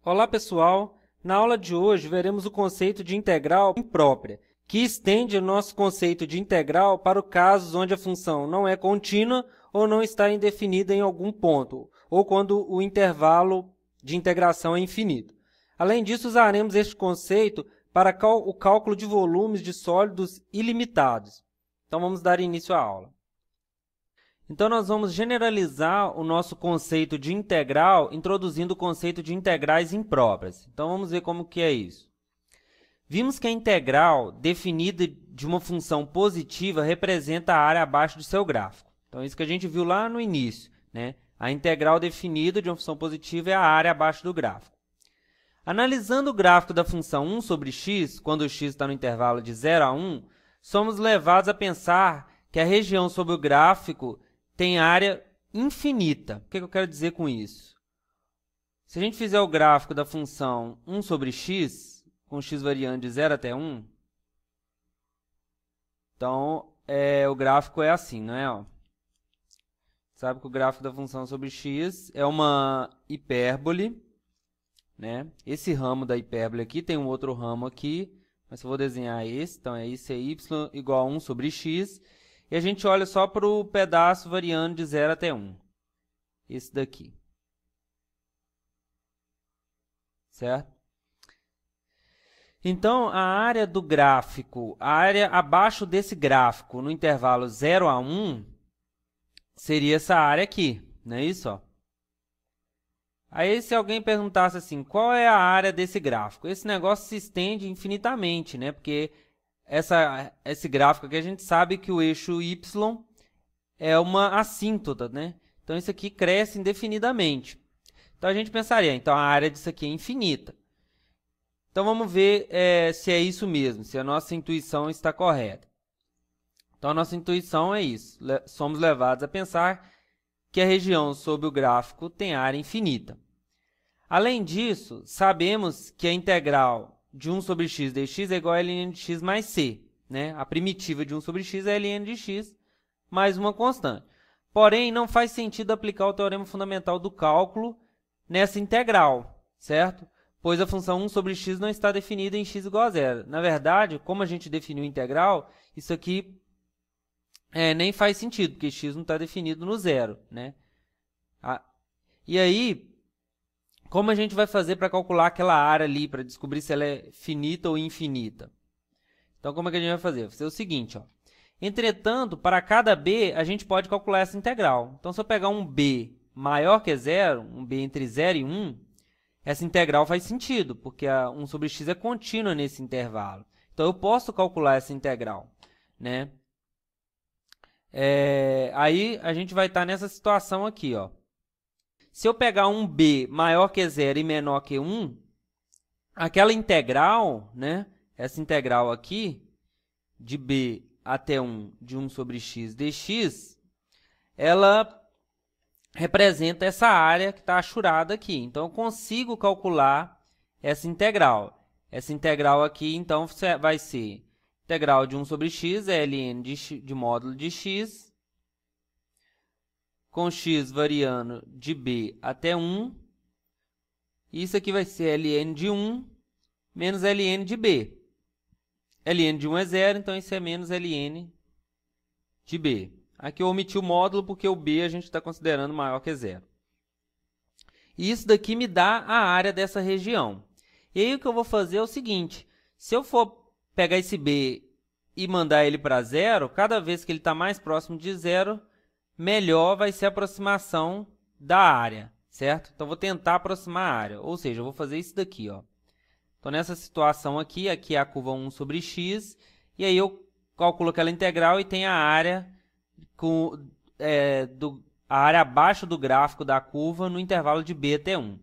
Olá pessoal, na aula de hoje veremos o conceito de integral imprópria, que estende o nosso conceito de integral para os casos onde a função não é contínua ou não está indefinida em algum ponto, ou quando o intervalo de integração é infinito. Além disso, usaremos este conceito para o cálculo de volumes de sólidos ilimitados. Então vamos dar início à aula. Então, nós vamos generalizar o nosso conceito de integral introduzindo o conceito de integrais impróprias. Então, vamos ver como que é isso. Vimos que a integral definida de uma função positiva representa a área abaixo do seu gráfico. Então, isso que a gente viu lá no início, né? A integral definida de uma função positiva é a área abaixo do gráfico. Analisando o gráfico da função 1 sobre x, quando o x está no intervalo de 0 a 1, somos levados a pensar que a região sobre o gráfico tem área infinita. O que eu quero dizer com isso? Se a gente fizer o gráfico da função 1 sobre x, com x variando de 0 até 1, então, o gráfico é assim, não é? Ó. Sabe que o gráfico da função sobre x é uma hipérbole, né? Esse ramo da hipérbole aqui tem um outro ramo aqui, mas eu vou desenhar esse, então isso é y igual a 1 sobre x, e a gente olha só para o pedaço variando de 0 até 1. Esse daqui. Certo? Então, a área do gráfico, a área abaixo desse gráfico, no intervalo 0 a 1, seria essa área aqui, não é isso? Ó? Aí, se alguém perguntasse assim, qual é a área desse gráfico? Esse negócio se estende infinitamente, né? Porque esse gráfico aqui, a gente sabe que o eixo y é uma assíntota, né? Então, isso aqui cresce indefinidamente. Então, a gente pensaria, então, a área disso aqui é infinita. Então, vamos ver se é isso mesmo, se a nossa intuição está correta. Então, a nossa intuição é isso. Somos levados a pensar que a região sob o gráfico tem área infinita. Além disso, sabemos que a integral de 1 sobre x dx é igual a ln de x mais c. Né? A primitiva de 1 sobre x é ln de x mais uma constante. Porém, não faz sentido aplicar o teorema fundamental do cálculo nessa integral, certo? Pois a função 1 sobre x não está definida em x igual a 0. Na verdade, como a gente definiu a integral, isso aqui nem faz sentido, porque x não está definido no zero. Né? E aí, como a gente vai fazer para calcular aquela área ali, para descobrir se ela é finita ou infinita? Então, como é que a gente vai fazer? Vai ser o seguinte, ó. Entretanto, para cada b, a gente pode calcular essa integral. Então, se eu pegar um b maior que 0, um b entre 0 e 1, essa integral faz sentido, porque a 1 sobre x é contínua nesse intervalo. Então, eu posso calcular essa integral. Né? Aí, a gente vai estar nessa situação aqui, ó. Se eu pegar um b maior que 0 e menor que 1, aquela integral, né, essa integral aqui, de b até 1, de 1 sobre x dx, ela representa essa área que está achurada aqui. Então, eu consigo calcular essa integral. Essa integral aqui, então, vai ser integral de 1 sobre x, é ln de módulo de x, com x variando de b até 1. Isso aqui vai ser ln de 1 menos ln de b. Ln de 1 é 0, então isso é menos ln de b. Aqui eu omiti o módulo porque o b a gente está considerando maior que 0. E isso daqui me dá a área dessa região. E aí o que eu vou fazer é o seguinte, se eu for pegar esse b e mandar ele para 0, cada vez que ele está mais próximo de 0, melhor vai ser a aproximação da área, certo? Então, vou tentar aproximar a área, ou seja, eu vou fazer isso daqui, ó. Então, nessa situação aqui é a curva 1 sobre x, e aí eu calculo aquela integral e tem a área, a área abaixo do gráfico da curva no intervalo de b até 1.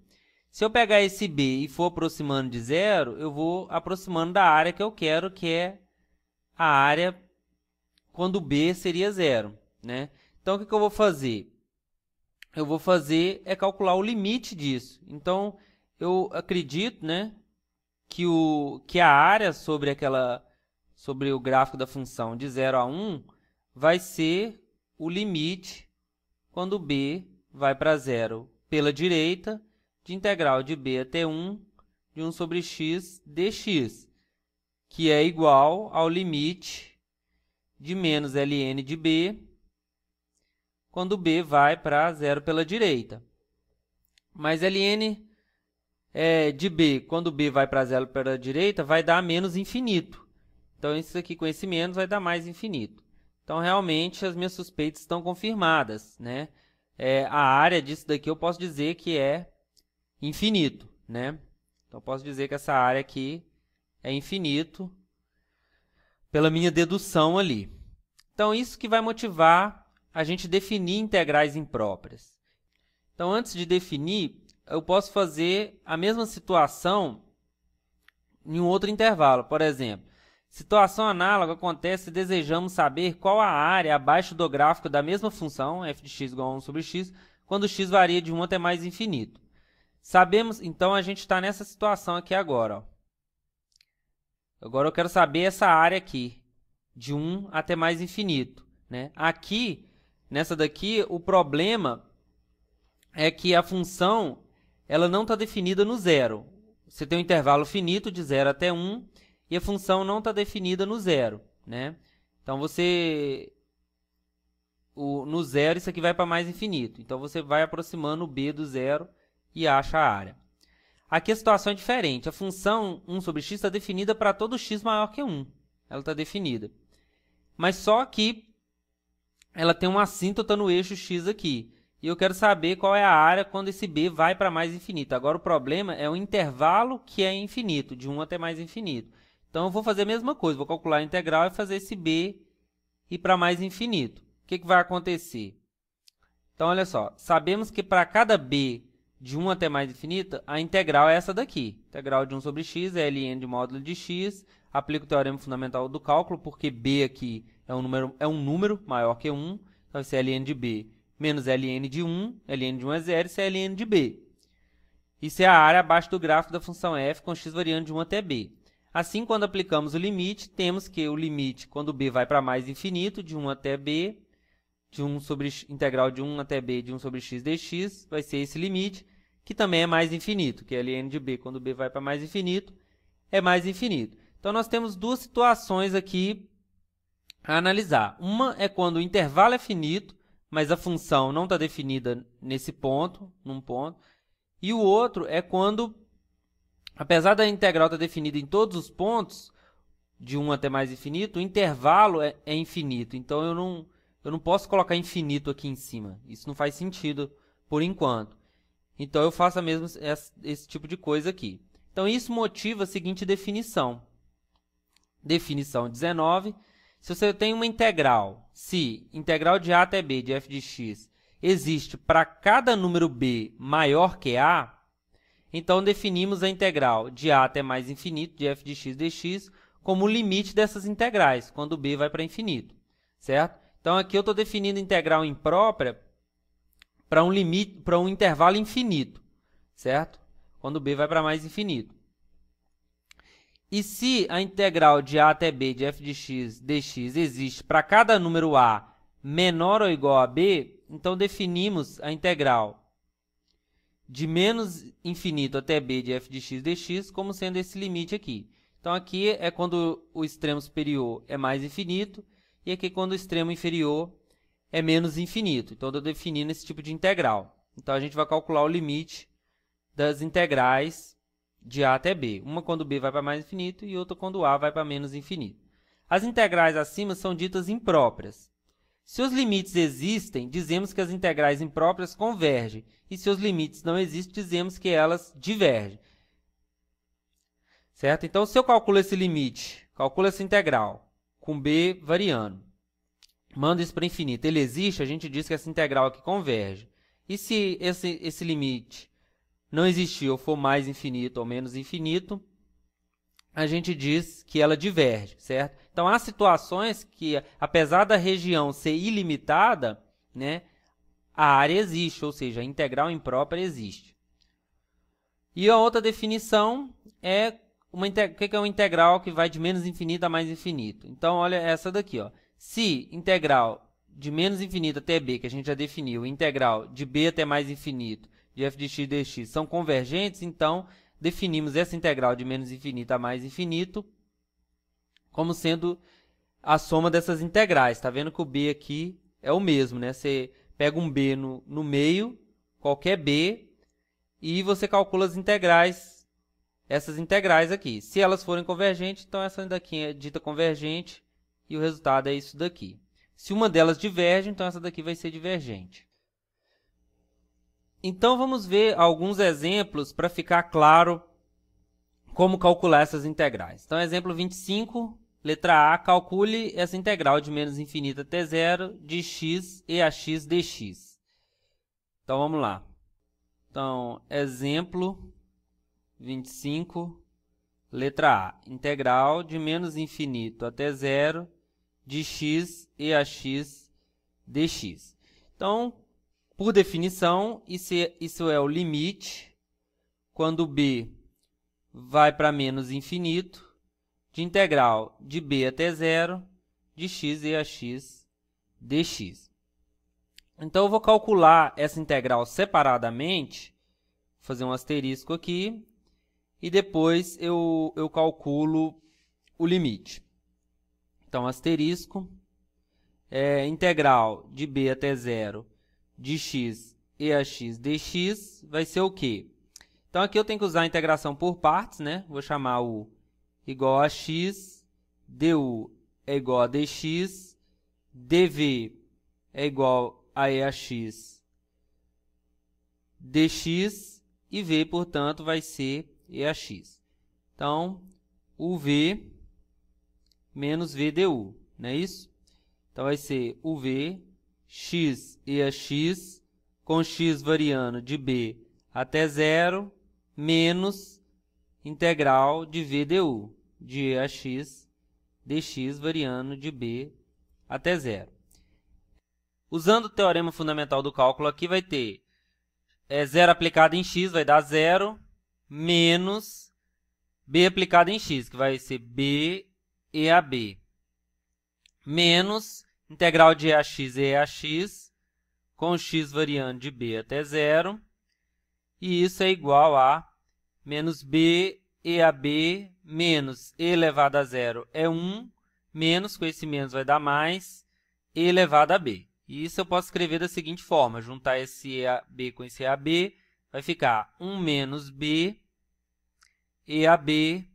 Se eu pegar esse b e for aproximando de 0, eu vou aproximando da área que eu quero, que é a área quando b seria 0, né? Então, o que eu vou fazer? Eu vou calcular o limite disso. Então, eu acredito, né, que a área sobre o gráfico da função de 0 a 1 vai ser o limite quando b vai para 0 pela direita de integral de b até 1 de 1 sobre x dx, que é igual ao limite de menos ln de b, quando b vai para 0 pela direita. Mas ln de b, quando b vai para 0 pela direita, vai dar menos infinito. Então, isso aqui com esse menos vai dar mais infinito. Então, realmente, as minhas suspeitas estão confirmadas, né? A área disso daqui eu posso dizer que é infinito, né? Então, eu posso dizer que essa área aqui é infinito pela minha dedução ali. Então, isso que vai motivar a gente definir integrais impróprias. Então, antes de definir, eu posso fazer a mesma situação em um outro intervalo. Por exemplo, situação análoga acontece se desejamos saber qual a área abaixo do gráfico da mesma função, f de x igual a 1 sobre x, quando x varia de 1 até mais infinito. Sabemos, então, a gente está nessa situação aqui agora. Ó. Agora eu quero saber essa área aqui, de 1 até mais infinito. Né? Aqui, nessa daqui, o problema é que a função ela não está definida no zero. Você tem um intervalo finito de 0 até 1 e a função não está definida no zero. Né? Então, no zero, isso aqui vai para mais infinito. Então, você vai aproximando o b do zero e acha a área. Aqui a situação é diferente. A função 1 sobre x está definida para todo x maior que 1. Ela está definida. Mas só que ela tem uma assíntota no eixo x aqui. E eu quero saber qual é a área quando esse b vai para mais infinito. Agora, o problema é o intervalo que é infinito, de 1 até mais infinito. Então, eu vou fazer a mesma coisa. Vou calcular a integral e fazer esse b ir para mais infinito. O que vai acontecer? Então, olha só. Sabemos que para cada b de 1 até mais infinito, a integral é essa daqui. Integral de 1 sobre x é ln de módulo de x. Aplico o teorema fundamental do cálculo, porque b aqui é um número maior que 1. Então, vai ser ln de b menos ln de 1. ln de 1 é 0, isso é ln de b. Isso é a área abaixo do gráfico da função f com x variando de 1 até b. Assim, quando aplicamos o limite, temos que o limite, quando b vai para mais infinito, de 1 até b, integral de 1 até b de 1 sobre x dx, vai ser esse limite, que também é mais infinito, que é ln de b, quando b vai para mais infinito, é mais infinito. Então, nós temos duas situações aqui a analisar. Uma é quando o intervalo é finito, mas a função não está definida nesse ponto, num ponto. E o outro é quando, apesar da integral estar definida em todos os pontos, de 1 até mais infinito, o intervalo é infinito. Então, eu não posso colocar infinito aqui em cima. Isso não faz sentido por enquanto. Então, eu faço mesmo esse tipo de coisa aqui. Então, isso motiva a seguinte definição. Definição 19. Se você tem uma integral, se integral de a até b de f de x existe para cada número b maior que a, então definimos a integral de a até mais infinito de f de x dx como o limite dessas integrais, quando b vai para infinito, certo? Então, aqui eu estou definindo integral imprópria para um intervalo infinito, certo? Quando b vai para mais infinito. E se a integral de a até b de f de x dx existe para cada número a menor ou igual a b, então definimos a integral de menos infinito até b de f de x dx como sendo esse limite aqui. Então, aqui é quando o extremo superior é mais infinito e aqui quando o extremo inferior é menos infinito. Então, eu estou definindo esse tipo de integral. Então, a gente vai calcular o limite das integrais de a até b. Uma quando b vai para mais infinito e outra quando a vai para menos infinito. As integrais acima são ditas impróprias. Se os limites existem, dizemos que as integrais impróprias convergem. E se os limites não existem, dizemos que elas divergem. Certo? Então, se eu calculo esse limite, calculo essa integral, com b variando, mando isso para infinito, ele existe, a gente diz que essa integral aqui converge. E se esse limite não existir ou for mais infinito ou menos infinito, a gente diz que ela diverge, certo? Então, há situações que, apesar da região ser ilimitada, né, a área existe, ou seja, a integral imprópria existe. E a outra definição é o que é uma integral que vai de menos infinito a mais infinito. Então, olha essa daqui. Ó. Se integral de menos infinito até b, que a gente já definiu, integral de b até mais infinito, de f de x dx são convergentes, então definimos essa integral de menos infinito a mais infinito como sendo a soma dessas integrais. Está vendo que o b aqui é o mesmo, né? Você pega um b no meio, qualquer b, e você calcula as integrais, essas integrais aqui. Se elas forem convergentes, então essa daqui é dita convergente e o resultado é isso daqui. Se uma delas diverge, então essa daqui vai ser divergente. Então, vamos ver alguns exemplos para ficar claro como calcular essas integrais. Então, exemplo 25, letra A, calcule essa integral de menos infinito até zero de x e ax dx. Então, vamos lá. Então, exemplo 25, letra A, integral de menos infinito até zero de x e ax dx. Então, por definição, isso é o limite, quando b vai para menos infinito, de integral de b até zero, de x e ax dx. Então, eu vou calcular essa integral separadamente, vou fazer um asterisco aqui, e depois eu calculo o limite. Então, asterisco, integral de b até zero, de x e ax dx vai ser o quê? Então, aqui eu tenho que usar a integração por partes, né? Vou chamar u igual a x, du é igual a dx, dv é igual a eax dx, e v, portanto, vai ser eax. Então, uv menos v du, não é isso? Então, vai ser uv x e ax, com x variando de b até zero, menos integral de v du, de ax dx variando de b até zero. Usando o teorema fundamental do cálculo aqui, vai ter zero aplicado em x, vai dar zero, menos b aplicado em x, que vai ser b e ab, menos integral de ax e eax, com x variando de b até zero, e isso é igual a menos b e ab menos e elevado a zero é 1, menos, com esse menos vai dar mais, e elevado a b. E isso eu posso escrever da seguinte forma, juntar esse EAB com esse EAB, vai ficar 1 menos b EAB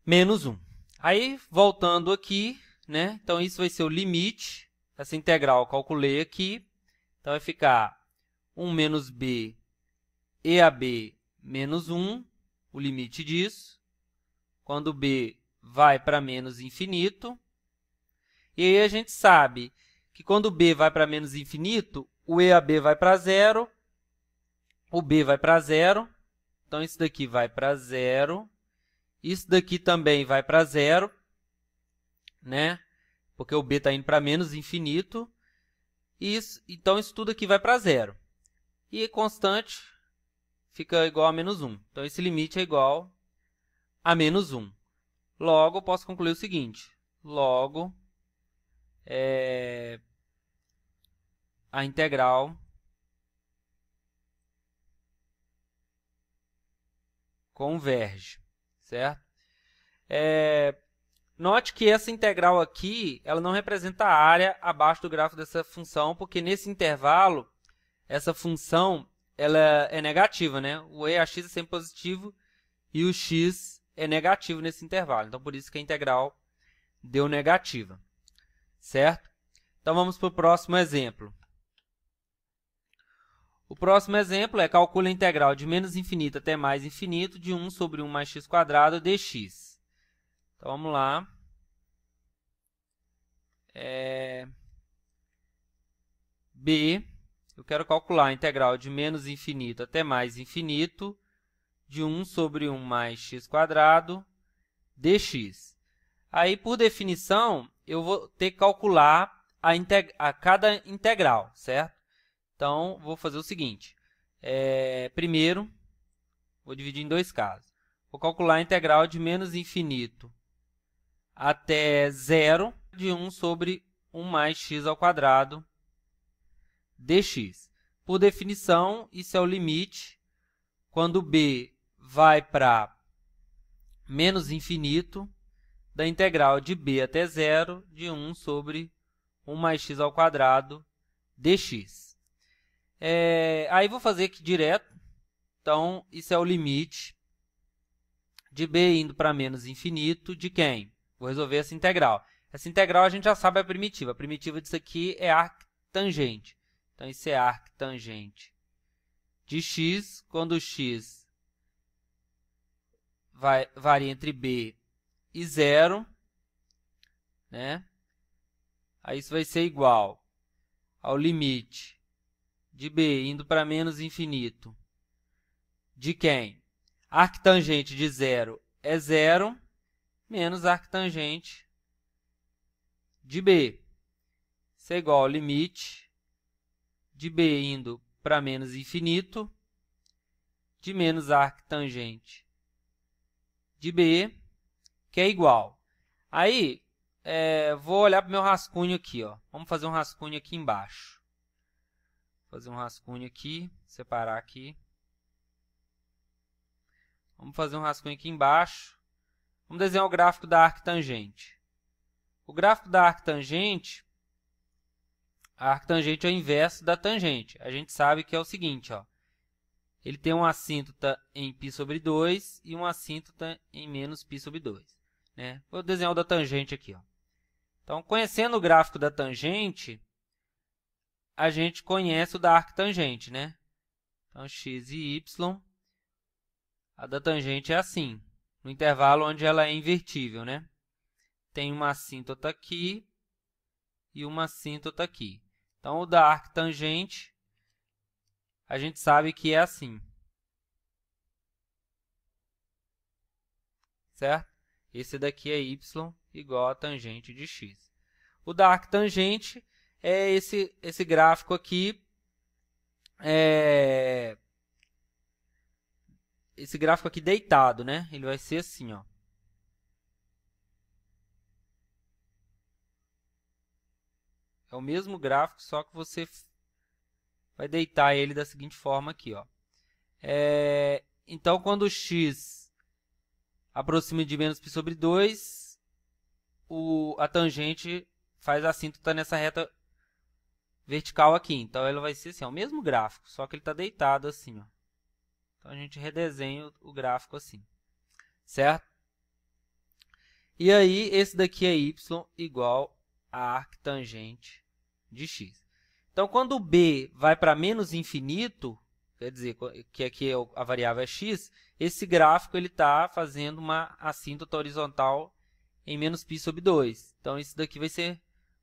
menos 1. Aí, voltando aqui, né? Então, isso vai ser o limite. Essa integral eu calculei aqui. Então, vai ficar 1 menos b EAB menos 1, o limite disso, quando b vai para menos infinito. E aí, a gente sabe que quando b vai para menos infinito, o EAB vai para zero, o b vai para zero. Então, isso daqui vai para zero. Isso daqui também vai para zero, né? Porque o b está indo para menos infinito. Então, isso tudo aqui vai para zero. E constante fica igual a menos 1. Então, esse limite é igual a menos 1. Logo, eu posso concluir o seguinte. Logo, a integral converge, certo? Note que essa integral aqui, ela não representa a área abaixo do gráfico dessa função, porque nesse intervalo, essa função ela é negativa, né? O eax é sempre positivo e o x é negativo nesse intervalo. Então, por isso que a integral deu negativa, certo? Então, vamos para o próximo exemplo. O próximo exemplo é calcule a integral de menos infinito até mais infinito de 1 sobre 1 mais x² dx. Então, vamos lá. B, eu quero calcular a integral de menos infinito até mais infinito de 1 sobre 1 mais x² dx. Aí, por definição, eu vou ter que calcular a cada integral, certo? Então, vou fazer o seguinte. Primeiro, vou dividir em dois casos. Vou calcular a integral de menos infinito até zero de 1 sobre 1 mais x² dx. por definição, isso é o limite quando b vai para menos infinito da integral de b até zero de 1 sobre 1 mais x ao quadrado dx. Aí vou fazer aqui direto. Então, isso é o limite de b indo para menos infinito de quem? Vou resolver essa integral. Essa integral a gente já sabe a primitiva. A primitiva disso aqui é arctangente. Então, isso é arctangente de x, quando x varia entre b e zero, né? Aí isso vai ser igual ao limite de b indo para menos infinito de quem? Arctangente de zero é zero, menos arctangente de b. Isso é igual ao limite de b indo para menos infinito de menos arctangente de b, que é igual. Aí, vou olhar para o meu rascunho aqui. Ó. Vamos fazer um rascunho aqui embaixo. Vou fazer um rascunho aqui, separar aqui. Vamos fazer um rascunho aqui embaixo. Vamos desenhar o gráfico da arctangente. O gráfico da arctangente, a arctangente é o inverso da tangente. A gente sabe que é o seguinte, ó. Ele tem uma assíntota em π sobre 2 e uma assíntota em menos π sobre 2. Né? Vou desenhar o da tangente aqui. Ó. Então, conhecendo o gráfico da tangente, a gente conhece o da arctangente. Né? Então, x e y, a da tangente é assim, no intervalo onde ela é invertível. Né? Tem uma assíntota aqui e uma assíntota aqui. Então, o da arctangente, a gente sabe que é assim. Certo? Esse daqui é y igual a tangente de x. O da arctangente é esse gráfico aqui. Esse gráfico aqui deitado, né? Ele vai ser assim, ó. É o mesmo gráfico, só que você vai deitar ele da seguinte forma aqui, ó. Então, quando o x aproxima de menos π sobre 2, a tangente faz a assíntota nessa reta vertical aqui. Então, ela vai ser assim, ó, o mesmo gráfico, só que ele está deitado assim, ó. Então, a gente redesenha o gráfico assim, certo? E aí, esse daqui é y igual a arctangente de x. Então, quando o b vai para menos infinito, quer dizer que aqui a variável é x, esse gráfico está fazendo uma assíntota horizontal em menos π sobre 2. Então, isso daqui vai ser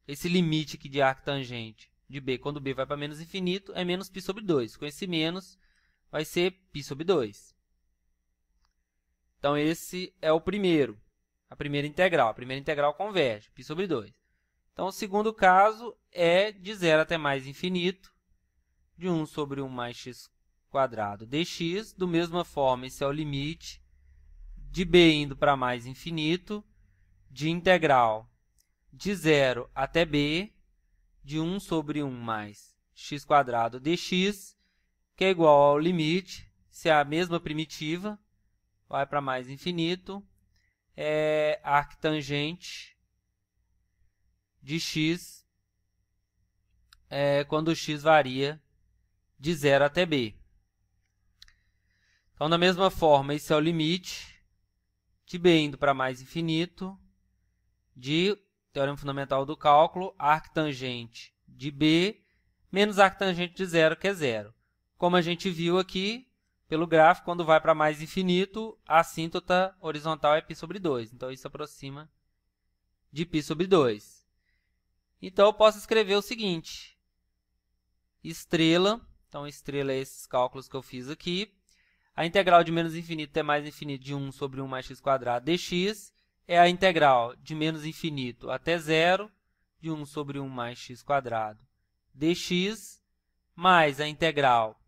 esse limite aqui de arctangente de b. Quando b vai para menos infinito, é menos π sobre 2. Com esse menos, vai ser π sobre 2. Então, esse é o primeiro, a primeira integral. A primeira integral converge, π sobre 2. Então, o segundo caso é de 0 até mais infinito, de 1 sobre 1 mais x quadrado dx. Da mesma forma, esse é o limite de b indo para mais infinito, de integral de 0 até b, de 1 sobre 1 mais x quadrado dx, que é igual ao limite, se é a mesma primitiva, vai para mais infinito, é arctangente de x quando o x varia de 0 até b. Então, da mesma forma, esse é o limite de b indo para mais infinito de teorema fundamental do cálculo, arctangente de b menos arctangente de 0, que é 0. Como a gente viu aqui, pelo gráfico, quando vai para mais infinito, a assíntota horizontal é π sobre 2. Então, isso aproxima de π sobre 2. Então, eu posso escrever o seguinte. Estrela, então, estrela é esses cálculos que eu fiz aqui. A integral de menos infinito até mais infinito de 1 sobre 1 mais x quadrado dx é a integral de menos infinito até 0 de 1 sobre 1 mais x quadrado dx, mais a integral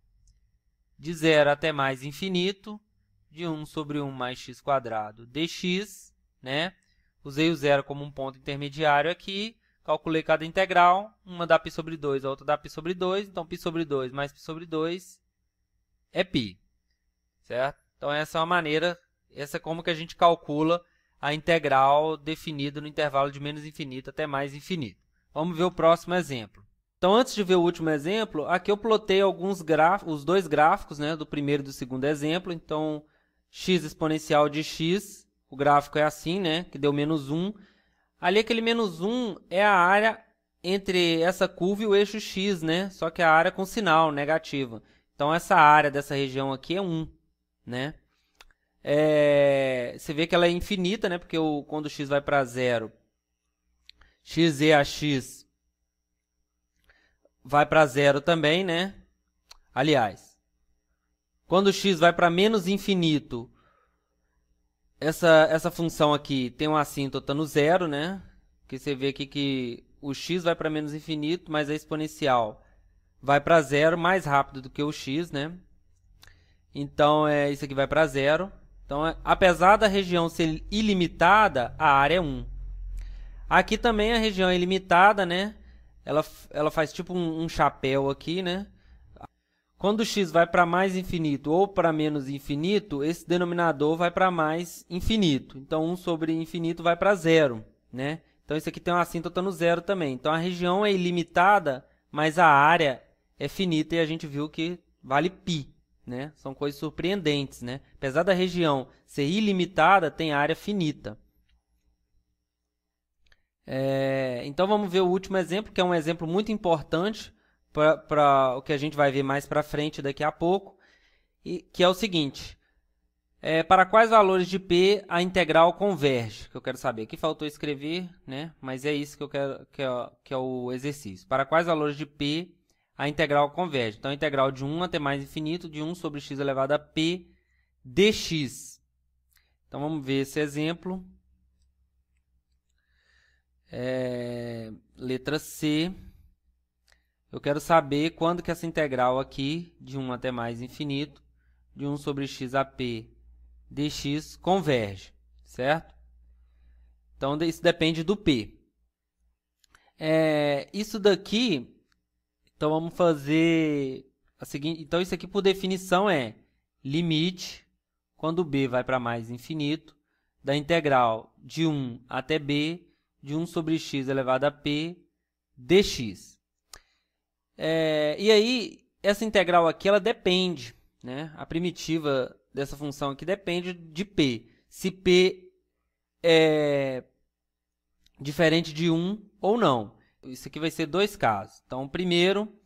de 0 até mais infinito de 1 sobre 1 mais x quadrado dx, né? Usei o zero como um ponto intermediário aqui. calculei cada integral, uma dá π sobre 2, a outra dá π sobre 2, então π sobre 2 mais π sobre 2 é π, certo? Então, essa é uma maneira, essa é como que a gente calcula a integral definida no intervalo de menos infinito até mais infinito. Vamos ver o próximo exemplo. Então, antes de ver o último exemplo, aqui eu plotei alguns gráficos, os dois gráficos, né, do primeiro e do segundo exemplo. Então, x exponencial de x, o gráfico é assim, né, que deu menos 1. Ali, aquele menos 1 é a área entre essa curva e o eixo x, né, só que a área com sinal negativa. Então, essa área dessa região aqui é 1, né. Você vê que ela é infinita, né, porque quando o x vai para 0, x e a x vai para 0 também, né? Aliás, quando o x vai para menos infinito, essa função aqui tem um assíntota no zero, né? Que você vê aqui que o x vai para menos infinito, mas a exponencial vai para 0 mais rápido do que o x, né? Então, isso aqui vai para 0. Então, apesar da região ser ilimitada, a área é 1. Aqui também a região é ilimitada, né? Ela faz tipo um chapéu aqui, né? Quando o x vai para mais infinito ou para menos infinito, esse denominador vai para mais infinito. Então, 1 sobre infinito vai para 0, né? Então, isso aqui tem uma assíntota no zero também. Então, a região é ilimitada, mas a área é finita e a gente viu que vale π, né? São coisas surpreendentes, né? Apesar da região ser ilimitada, tem área finita. Então, vamos ver o último exemplo, que é um exemplo muito importante para o que a gente vai ver mais para frente daqui a pouco, que é o seguinte. Para quais valores de P a integral converge? Que eu quero saber. Aqui faltou escrever, né? Mas é isso que eu quero, que é o exercício. Para quais valores de P a integral converge? Então, a integral de 1 até mais infinito, de 1 sobre x elevado a P dx. Então, vamos ver esse exemplo. Letra C. Eu quero saber quando que essa integral aqui, de 1 até mais infinito, de 1 sobre x a P dx, converge, certo? Então, isso depende do P. Isso daqui, então vamos fazer a seguinte. Então, isso aqui, por definição, é limite, quando B vai para mais infinito, da integral de 1 até B, de 1 sobre x elevado a P dx. E aí, essa integral aqui, ela depende, né? A primitiva dessa função aqui depende de P. Se P é diferente de 1 ou não. Isso aqui vai ser dois casos. Então, primeiro,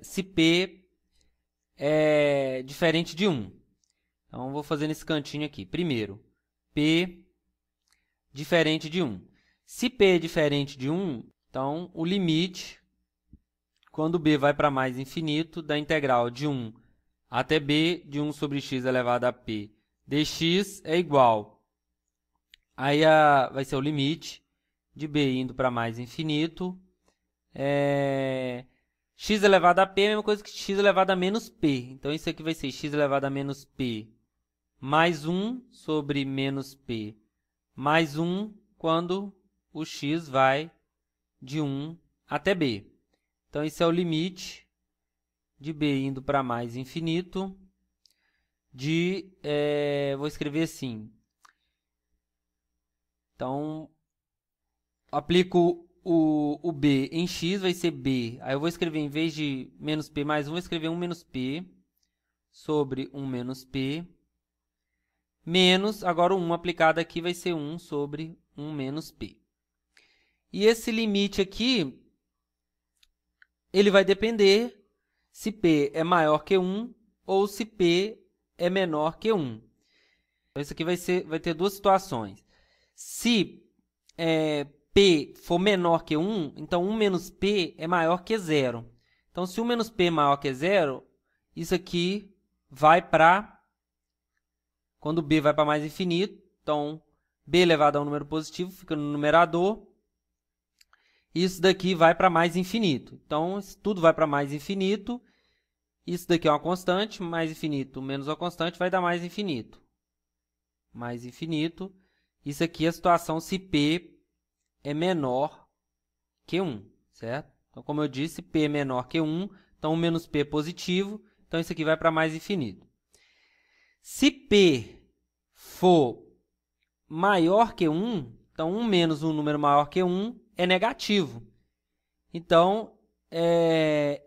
se P é diferente de 1. Então, vou fazer nesse cantinho aqui. Primeiro, P diferente de 1. Se P é diferente de 1, então, o limite, quando B vai para mais infinito, da integral de 1 até B, de 1 sobre x elevado a P dx é igual. Aí vai ser o limite de B indo para mais infinito. X elevado a P é a mesma coisa que x elevado a menos P. Então, isso aqui vai ser x elevado a menos P mais 1 sobre menos P mais 1 quando o x vai de 1 até B. Então, esse é o limite de B indo para mais infinito vou escrever assim. Então, aplico o B em x, vai ser B. Aí eu vou escrever, em vez de menos P mais 1, vou escrever 1 menos P sobre 1 menos P. Menos, agora o 1 aplicado aqui vai ser 1 sobre 1 menos P. E esse limite aqui, ele vai depender se P é maior que 1 ou se P é menor que 1. Então, isso aqui vai ter duas situações. Se P for menor que 1, então 1 menos P é maior que 0. Então, se 1 menos P é maior que 0, isso aqui vai para... Quando B vai para mais infinito, então B elevado a um número positivo fica no numerador. Isso daqui vai para mais infinito. Então, isso tudo vai para mais infinito. Isso daqui é uma constante, mais infinito menos uma constante vai dar mais infinito. Mais infinito. Isso aqui é a situação se P é menor que 1, certo? Então, como eu disse, p é menor que 1, então 1 menos p é positivo, então isso aqui vai para mais infinito. Se p for maior que 1, então 1 menos um número maior que 1 é negativo. Então,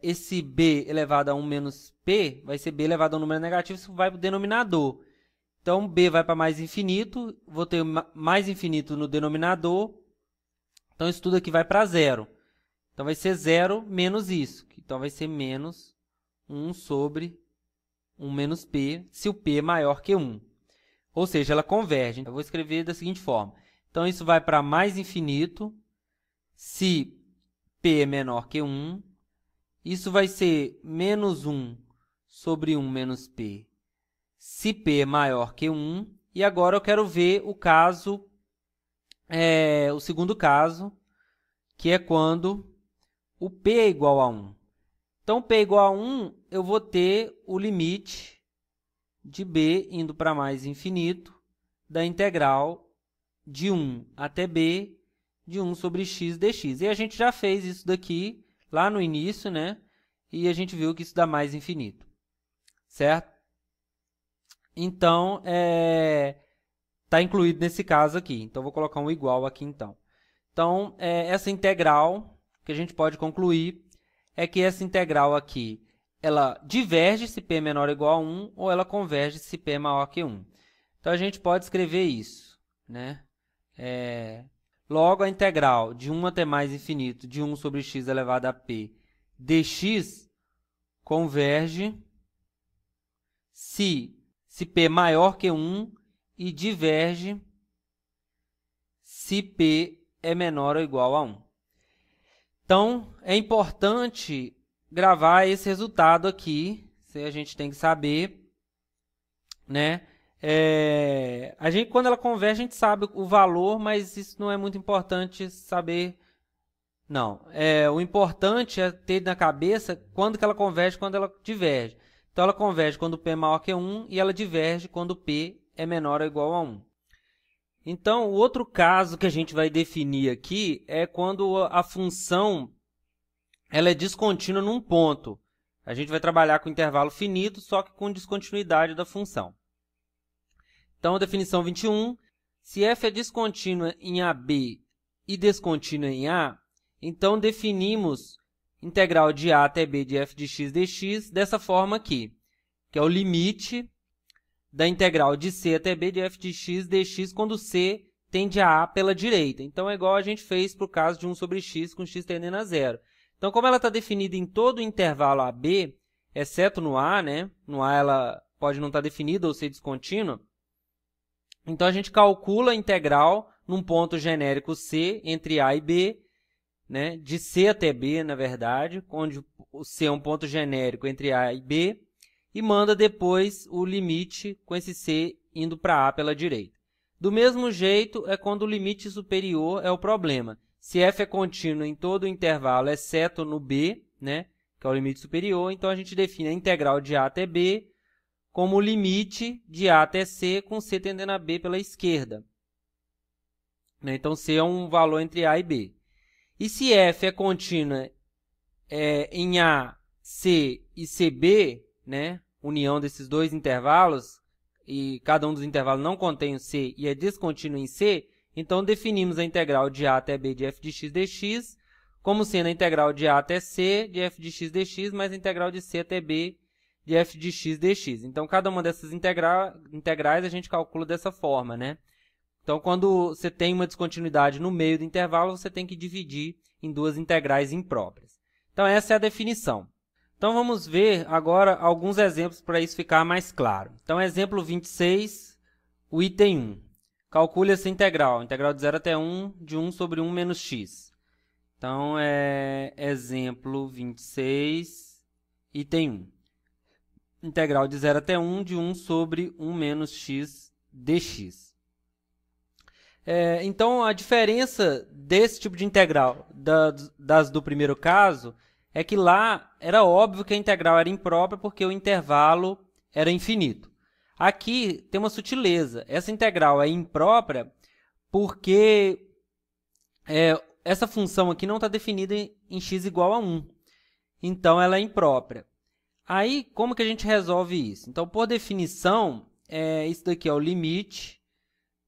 esse b elevado a 1 menos p vai ser b elevado a um número negativo, isso vai para o denominador. Então, b vai para mais infinito, vou ter mais infinito no denominador, então isso tudo aqui vai para zero. Então, vai ser 0 menos isso, então vai ser menos 1 sobre 1 menos p, se o p é maior que 1. Ou seja, ela converge. Eu vou escrever da seguinte forma. Então, isso vai para mais infinito, se p é menor que 1. Isso vai ser menos 1 sobre 1 menos p, se p é maior que 1. E agora eu quero ver o caso, o segundo caso, que é quando o p é igual a 1. Então, p é igual a 1, eu vou ter o limite de b indo para mais infinito da integral de 1 até b de 1 sobre x dx. E a gente já fez isso daqui lá no início, né? E a gente viu que isso dá mais infinito, certo? Então, está incluído nesse caso aqui. Então, vou colocar um igual aqui, então. Então, essa integral que a gente pode concluir é que essa integral aqui, ela diverge se p é menor ou igual a 1, ou ela converge se p é maior que 1. Então, a gente pode escrever isso, né? Logo, a integral de 1 até mais infinito de 1 sobre x elevado a p dx converge se p é maior que 1 e diverge se p é menor ou igual a 1. Então, é importante gravar esse resultado aqui, a gente tem que saber, né? A gente, quando ela converge, a gente sabe o valor, mas isso não é muito importante saber, não. O importante é ter na cabeça quando que ela converge e quando ela diverge. Então, ela converge quando p é maior que 1 e ela diverge quando p é menor ou igual a 1. Então, o outro caso que a gente vai definir aqui é quando a função ela é descontínua num ponto. A gente vai trabalhar com intervalo finito, só que com descontinuidade da função. Então, a definição 21, se f é descontínua em AB e descontínua em A, então definimos integral de A até B de f de x dx dessa forma aqui, que é o limite da integral de C até B de f de x dx quando C tende a A pela direita. Então, é igual a gente fez para o caso de 1 sobre x com x tendendo a zero. Então, como ela está definida em todo o intervalo AB, exceto no A, né? No A ela pode não estar definida ou ser descontínua. Então, a gente calcula a integral num ponto genérico C entre A e B, né? De C até B, na verdade, onde o C é um ponto genérico entre A e B, e manda depois o limite com esse C indo para A pela direita. Do mesmo jeito, é quando o limite superior é o problema. Se f é contínuo em todo o intervalo, exceto no b, né, que é o limite superior, então a gente define a integral de a até b como o limite de a até c, com c tendendo a b pela esquerda. Então, c é um valor entre a e b. E se f é contínua em a, c e cb, né, união desses dois intervalos, e cada um dos intervalos não contém o c e é descontínuo em c, então definimos a integral de a até b de f de x dx como sendo a integral de a até c de f de x dx mais a integral de c até b de f de x dx. Então, cada uma dessas integrais a gente calcula dessa forma, né? Então, quando você tem uma descontinuidade no meio do intervalo, você tem que dividir em duas integrais impróprias. Então, essa é a definição. Então, vamos ver agora alguns exemplos para isso ficar mais claro. Então, exemplo 26, o item 1. Calcule essa integral de 0 até 1, de 1 sobre 1 menos x. Então, exemplo 26, item 1. Integral de 0 até 1, de 1 sobre 1 menos x dx. Então, a diferença desse tipo de integral das do primeiro caso é que lá era óbvio que a integral era imprópria porque o intervalo era infinito. Aqui tem uma sutileza. Essa integral é imprópria porque essa função aqui não está definida em x igual a 1. Então, ela é imprópria. Aí, como que a gente resolve isso? Então, por definição, isso daqui é o limite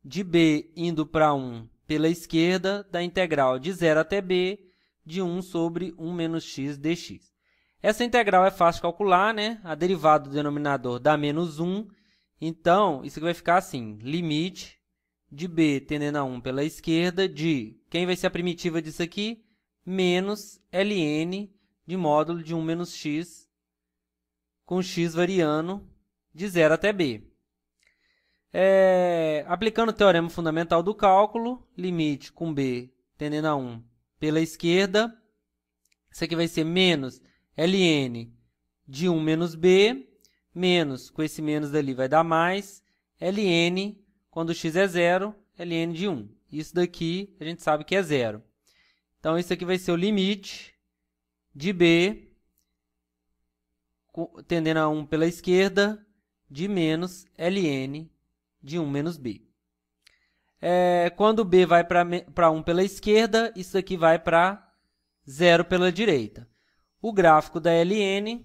de b indo para 1 pela esquerda da integral de 0 até b de 1 sobre 1 menos x dx. Essa integral é fácil de calcular, né? A derivada do denominador dá menos 1. Então, isso aqui vai ficar assim, limite de b tendendo a 1 pela esquerda de, quem vai ser a primitiva disso aqui? Menos ln de módulo de 1 menos x, com x variando de 0 até b. Aplicando o teorema fundamental do cálculo, limite com b tendendo a 1 pela esquerda, isso aqui vai ser menos ln de 1 menos b, menos, com esse menos dali vai dar mais, ln, quando x é 0, ln de 1. Isso daqui a gente sabe que é 0. Então, isso aqui vai ser o limite de b, tendendo a 1 pela esquerda, de menos ln de 1 menos b. Quando b vai para 1 pela esquerda, isso aqui vai para 0 pela direita. O gráfico da ln,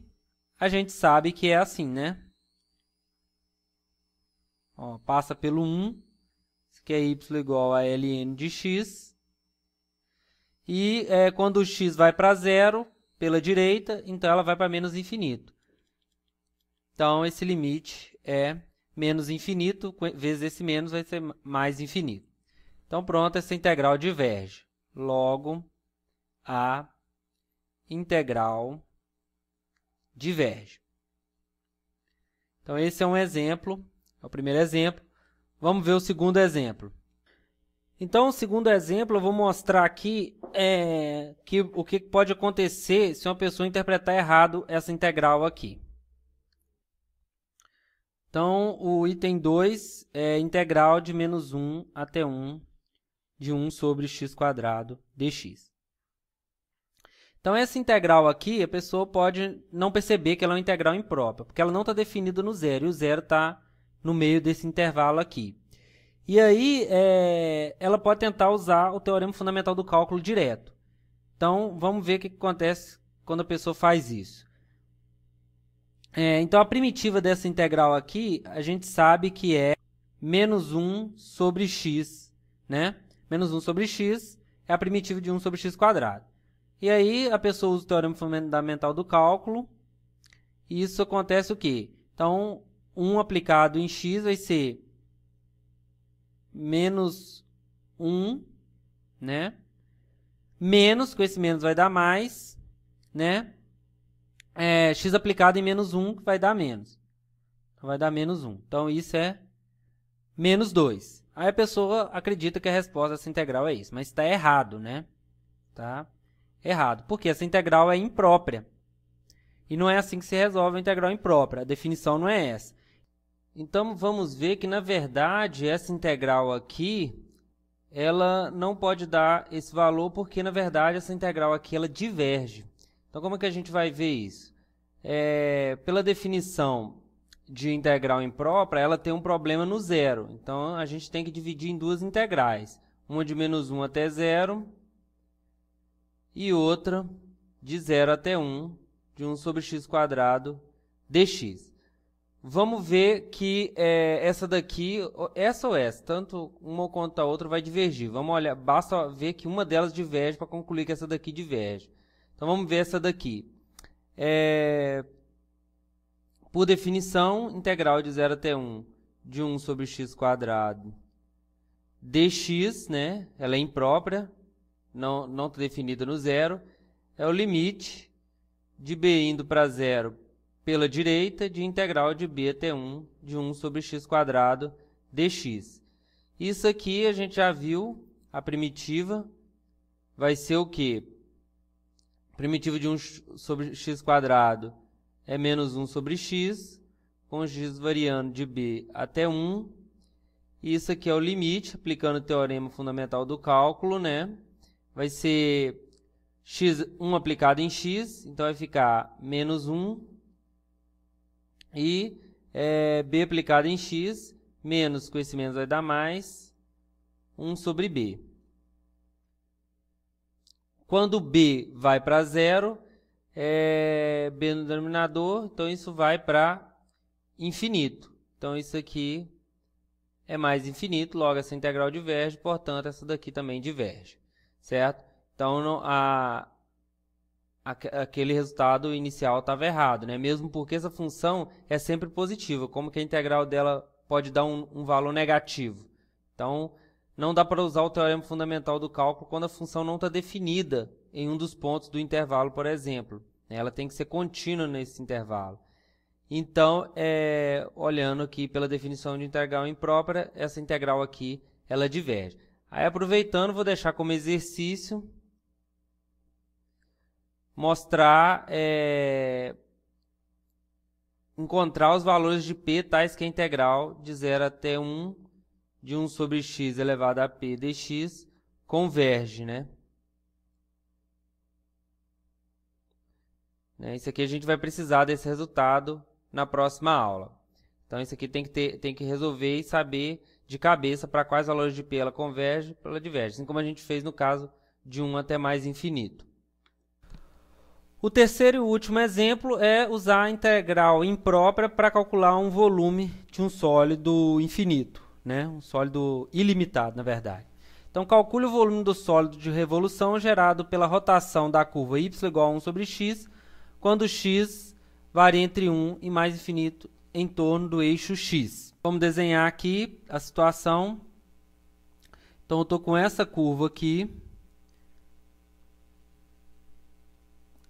a gente sabe que é assim, né? Ó, passa pelo 1, isso aqui é y igual a ln de x. E quando o x vai para 0 pela direita, então ela vai para menos infinito. Então, esse limite é menos infinito, vezes esse menos vai ser mais infinito. Então, pronto, essa integral diverge. Logo, a integral diverge. Então, esse é um exemplo, é o primeiro exemplo. Vamos ver o segundo exemplo. Então, o segundo exemplo, eu vou mostrar aqui o que pode acontecer se uma pessoa interpretar errado essa integral aqui. Então, o item 2 é integral de menos 1 até 1 de 1 sobre x² dx. Então, essa integral aqui, a pessoa pode não perceber que ela é uma integral imprópria, porque ela não está definida no zero, e o zero está no meio desse intervalo aqui. E aí, ela pode tentar usar o teorema fundamental do cálculo direto. Então, vamos ver o que acontece quando a pessoa faz isso. Então, a primitiva dessa integral aqui, a gente sabe que é menos 1 sobre x, né? Menos 1 sobre x é a primitiva de 1 sobre x². E aí, a pessoa usa o teorema fundamental do cálculo, e isso acontece o quê? Então, 1 aplicado em x vai ser menos 1, né? Menos, com esse menos vai dar mais, né? X aplicado em menos 1 vai dar menos. Então, vai dar menos 1. Então, isso é menos 2. Aí a pessoa acredita que a resposta dessa integral é isso, mas está errado, né? Tá errado, porque essa integral é imprópria. E não é assim que se resolve a integral imprópria. A definição não é essa. Então, vamos ver que, na verdade, essa integral aqui, ela não pode dar esse valor, porque, na verdade, essa integral aqui, ela diverge. Então, como é que a gente vai ver isso? Pela definição de integral imprópria, ela tem um problema no zero. Então, a gente tem que dividir em duas integrais. Uma de menos 1 até 0 e outra de 0 até 1, de 1 sobre x² dx. Vamos ver que essa daqui, essa ou essa, tanto uma quanto a outra vai divergir. Vamos olhar, basta ver que uma delas diverge para concluir que essa daqui diverge. Então, vamos ver essa daqui. Por definição, integral de 0 até 1 de 1 sobre x² dx, né? Ela é imprópria, não está definida no zero. É o limite de b indo para 0 pela direita de integral de b até 1 de 1 sobre x² dx. Isso aqui a gente já viu, a primitiva vai ser o quê? Primitiva de 1 sobre x² é menos 1 sobre x, com x variando de b até 1. E isso aqui é o limite, aplicando o teorema fundamental do cálculo, né? Vai ser x1 aplicado em x, então vai ficar menos 1. E b aplicado em x, menos, com esse menos vai dar mais, 1 sobre b. Quando b vai para 0, b no denominador, então isso vai para infinito. Então isso aqui é mais infinito, logo essa integral diverge, portanto essa daqui também diverge, certo? Então aquele resultado inicial estava errado, né? Mesmo porque essa função é sempre positiva, como que a integral dela pode dar um valor negativo. Então, não dá para usar o teorema fundamental do cálculo quando a função não está definida em um dos pontos do intervalo, por exemplo. Ela tem que ser contínua nesse intervalo. Então, olhando aqui pela definição de integral imprópria, essa integral aqui, ela diverge. Aí, aproveitando, vou deixar como exercício mostrar, encontrar os valores de p tais que a integral de 0 até 1 de 1 sobre x elevado a p dx converge, né? Isso aqui a gente vai precisar desse resultado na próxima aula. Então, isso aqui tem que resolver e saber de cabeça para quais valores de p ela converge, ela diverge, assim como a gente fez no caso de 1 até mais infinito. O terceiro e último exemplo é usar a integral imprópria para calcular um volume de um sólido infinito, né? Um sólido ilimitado, na verdade. Então, calcule o volume do sólido de revolução gerado pela rotação da curva y igual a 1 sobre x, quando x varia entre 1 e mais infinito em torno do eixo x. Vamos desenhar aqui a situação. Então, eu estou com essa curva aqui,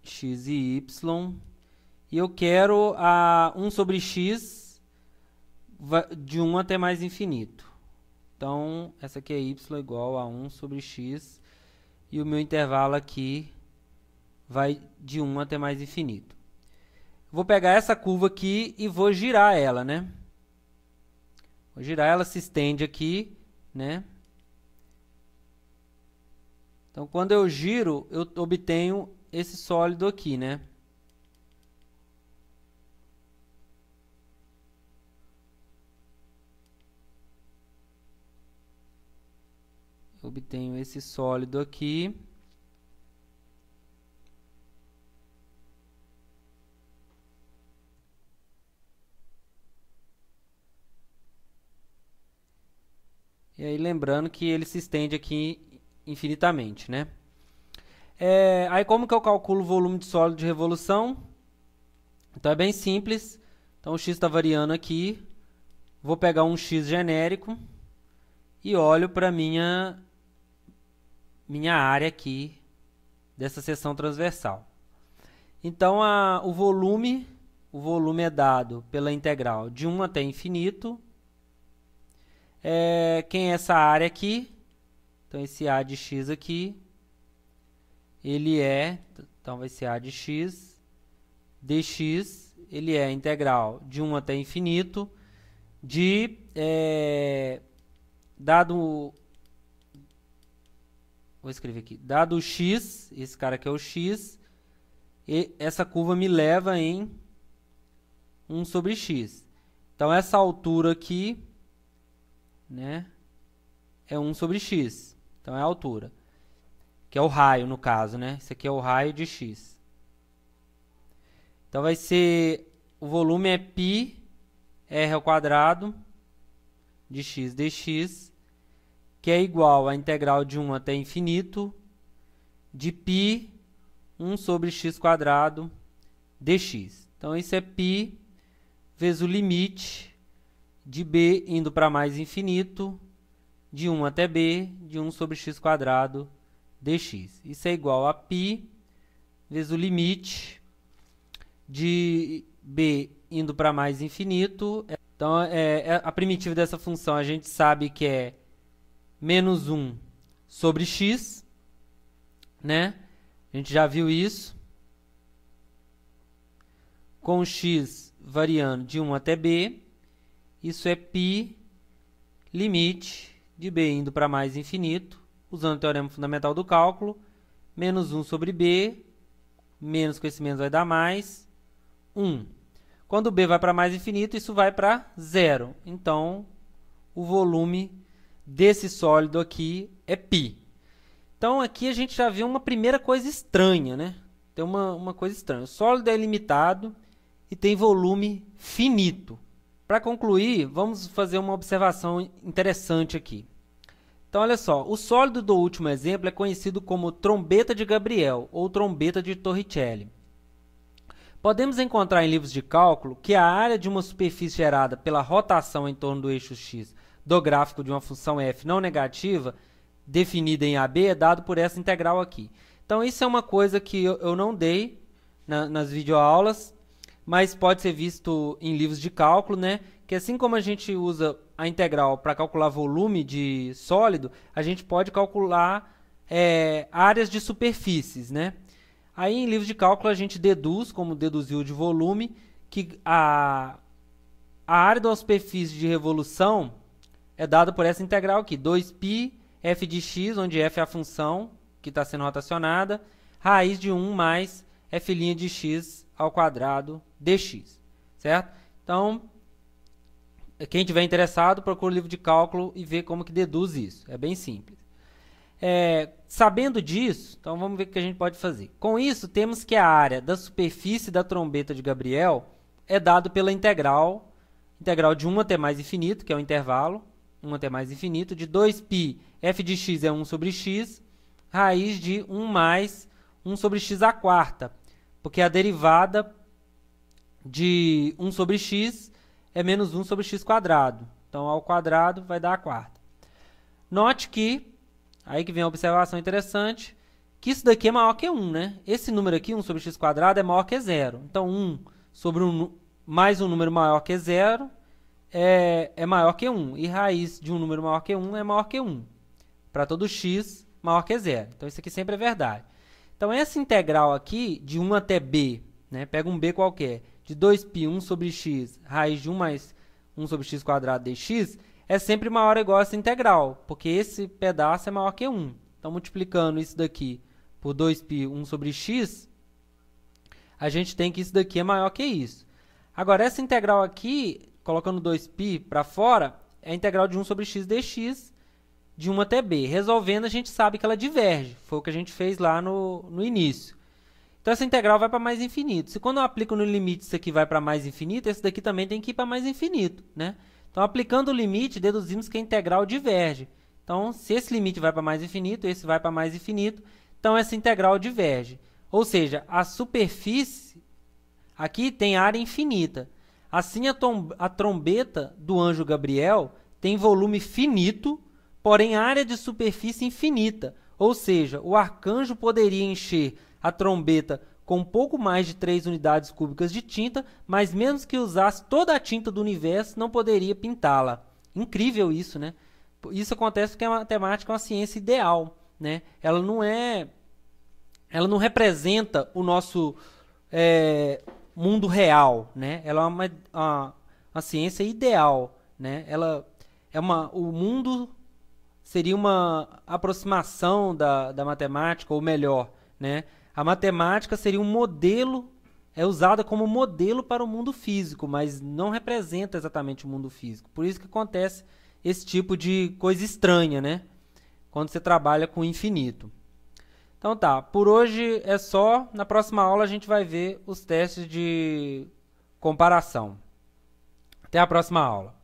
x e y, e eu quero a 1 sobre x de 1 até mais infinito. Então, essa aqui é y igual a 1 sobre x, e o meu intervalo aqui vai de 1 até mais infinito. Vou pegar essa curva aqui e vou girar ela, né? Vou girar, ela se estende aqui, né? Então, quando eu giro, eu obtenho esse sólido aqui, né? Eu obtenho esse sólido aqui. E aí, lembrando que ele se estende aqui infinitamente, né? Aí, como que eu calculo o volume de sólido de revolução? Então, é bem simples. Então, o x está variando aqui. Vou pegar um x genérico e olho para minha área aqui dessa seção transversal. Então, o volume é dado pela integral de 1 até infinito. Quem é essa área aqui? Então, esse a de x aqui, então vai ser a de x, dx, ele é a integral de 1 até infinito, de, vou escrever aqui, dado o x, esse cara aqui é o x, e essa curva me leva em 1 sobre x. Então, essa altura aqui, né, é 1 sobre x. Então, é a altura, que é o raio, no caso, né? Esse aqui é o raio de x. Então, vai ser, o volume é π r ao quadrado de x dx, que é igual à integral de 1 até infinito de π 1 sobre x quadrado dx. Então, isso é π vezes o limite de b indo para mais infinito, de 1 até b, de 1 sobre x quadrado dx. Isso é igual a π vezes o limite de b indo para mais infinito. Então, a primitiva dessa função a gente sabe que é menos 1 sobre x, né? A gente já viu isso. Com x variando de 1 até b, isso é π limite de b indo para mais infinito, usando o teorema fundamental do cálculo, menos 1 sobre b, menos com esse menos vai dar mais 1. Quando b vai para mais infinito, isso vai para 0. Então, o volume desse sólido aqui é π. Então, aqui a gente já vê uma primeira coisa estranha, né? Tem uma coisa estranha. O sólido é ilimitado e tem volume finito. Para concluir, vamos fazer uma observação interessante aqui. Então, olha só, o sólido do último exemplo é conhecido como trombeta de Gabriel ou trombeta de Torricelli. Podemos encontrar em livros de cálculo que a área de uma superfície gerada pela rotação em torno do eixo x do gráfico de uma função f não negativa, definida em AB, é dado por essa integral aqui. Então, isso é uma coisa que eu não dei nas videoaulas, mas pode ser visto em livros de cálculo, né? Que assim como a gente usa a integral para calcular volume de sólido, a gente pode calcular áreas de superfícies, né? Aí em livros de cálculo a gente deduz, como deduziu de volume, que a área de uma superfície de revolução é dada por essa integral aqui, 2π f de x, onde f é a função que está sendo rotacionada, raiz de 1 mais f' de x ao quadrado dx, certo? Então, quem tiver interessado, procura o livro de cálculo e vê como que deduz isso. É bem simples. Sabendo disso, então vamos ver o que a gente pode fazer. Com isso, temos que a área da superfície da trombeta de Gabriel é dado pela integral de 1 até mais infinito, que é o intervalo, 1 até mais infinito, de 2π f de x é 1 sobre x, raiz de 1 mais 1 sobre x à quarta, porque a derivada de 1 sobre x é menos 1 sobre x quadrado. Então, ao quadrado vai dar a quarta. Note que, aí que vem a observação interessante, que isso daqui é maior que 1, né? Esse número aqui, 1 sobre x quadrado, é maior que 0. Então, 1 sobre mais um número maior que 0 é maior que 1. E raiz de um número maior que 1 é maior que 1. Para todo x maior que 0. Então, isso aqui sempre é verdade. Então, essa integral aqui, de 1 até b, né? Pega um b qualquer, de 2π 1 sobre x, raiz de 1 mais 1 sobre x quadrado dx, é sempre maior ou igual a essa integral, porque esse pedaço é maior que 1. Então, multiplicando isso daqui por 2π 1 sobre x, a gente tem que isso daqui é maior que isso. Agora, essa integral aqui, colocando 2π para fora, é a integral de 1 sobre x dx, de 1 até b. Resolvendo, a gente sabe que ela diverge. Foi o que a gente fez lá no início. Então, essa integral vai para mais infinito. Se quando eu aplico no limite isso aqui vai para mais infinito, esse daqui também tem que ir para mais infinito, né? Então, aplicando o limite, deduzimos que a integral diverge. Então, se esse limite vai para mais infinito, esse vai para mais infinito, então essa integral diverge. Ou seja, a superfície aqui tem área infinita. Assim, a trombeta do anjo Gabriel tem volume finito, porém área de superfície infinita. Ou seja, o arcanjo poderia encher a trombeta com um pouco mais de 3 unidades cúbicas de tinta, mas mesmo que usasse toda a tinta do universo, não poderia pintá-la. Incrível isso, né? Isso acontece porque a matemática é uma ciência ideal, né? Ela não representa o nosso mundo real, né? Ela é uma ciência ideal, né? O mundo seria uma aproximação da matemática, ou melhor, né? A matemática seria um modelo, é usada como modelo para o mundo físico, mas não representa exatamente o mundo físico. Por isso que acontece esse tipo de coisa estranha, né? Quando você trabalha com infinito. Então tá, por hoje é só. Na próxima aula a gente vai ver os testes de comparação. Até a próxima aula.